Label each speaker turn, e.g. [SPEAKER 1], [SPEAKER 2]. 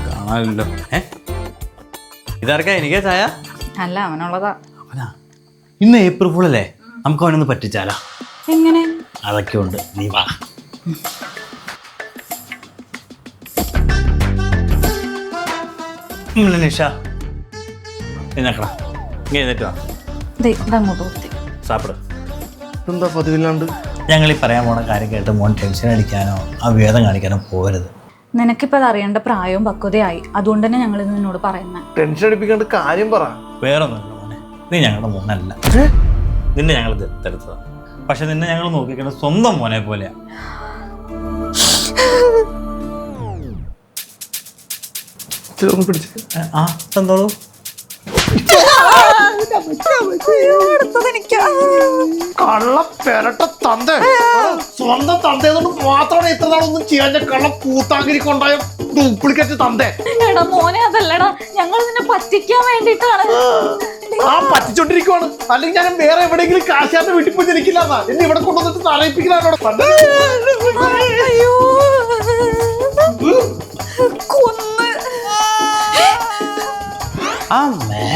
[SPEAKER 1] കാണാനില്ലല്ലോ. ഇതാർക്കാ? എനിക്കാ ചായ?
[SPEAKER 2] അല്ല, അവനുള്ളതാ.
[SPEAKER 1] അവനാ? ഇന്ന് ഏപ്രിൽ ഫുൾ അല്ലേ, നമുക്ക് അവനൊന്ന് പറ്റിച്ചാലാ?
[SPEAKER 2] എങ്ങനെ?
[SPEAKER 1] അതൊക്കെ ഉണ്ട്, നീ വാ. നിഷ എന്നക്കടാ, ഇങ്ങനെ എഴുന്നേറ്റ് വാ.
[SPEAKER 2] ഇതങ്ങോട്ട് കുത്തി
[SPEAKER 1] സാപ്പിട്.
[SPEAKER 3] എന്താ പതിവില്ലാണ്ട്?
[SPEAKER 1] ഞങ്ങൾ ഈ പറയാൻ പോണ കാര്യം കേട്ട് മോൻ ടെൻഷൻ അടിക്കാനോ ആ വേദം കാണിക്കാനോ പോകരുത്.
[SPEAKER 2] നിനക്കിപ്പോ അത് അറിയേണ്ട പ്രായവും പക്വതയായി, അതുകൊണ്ട് തന്നെ ഞങ്ങൾ ഇത് നിന്നോട് പറയുന്നത്.
[SPEAKER 3] ടെൻഷൻ അടിപ്പിക്കാണ്ട് കാര്യം പറ.
[SPEAKER 1] വേറൊന്നുമില്ല മോനെ, നീ ഞങ്ങളുടെ മോനല്ല. നിന്നെ ഞങ്ങൾ ദത്തെടുത്തതാ, പക്ഷെ നിന്നെ ഞങ്ങൾ നോക്കിക്കുന്നത് സ്വന്തം മോനെ പോലെയാ. ആ തന്നോളൂ.
[SPEAKER 3] കള്ള പെരട്ട തന്ത, സ്വന്തം തന്തേതുകൊണ്ട് മാത്രമാണ് ഇത്ര നാളൊന്നും ചെയ്യാൻ കള്ള കൂത്താങ്കിരിക്കൊണ്ടായ ഡ്യൂപ്ലിക്കേറ്റ് തന്തേ.
[SPEAKER 2] എടാ മോനെ, അതല്ലടാ, ഞങ്ങൾ നിന്നെ പറ്റിക്കാൻ വേണ്ടിട്ടാണ്.
[SPEAKER 3] ആ പറ്റിച്ചോണ്ടിരിക്കുവാണ്, അല്ലെങ്കിൽ ഞാൻ വേറെ എവിടെയെങ്കിലും കാശാന്റെ വീട്ടിൽ പോയി ജനിക്കില്ല. എന്നെ ഇവിടെ കൊണ്ടുവന്നിട്ട് തറയിപ്പിക്കലാണ്.
[SPEAKER 2] കൊന്ന്
[SPEAKER 1] അമ്മേ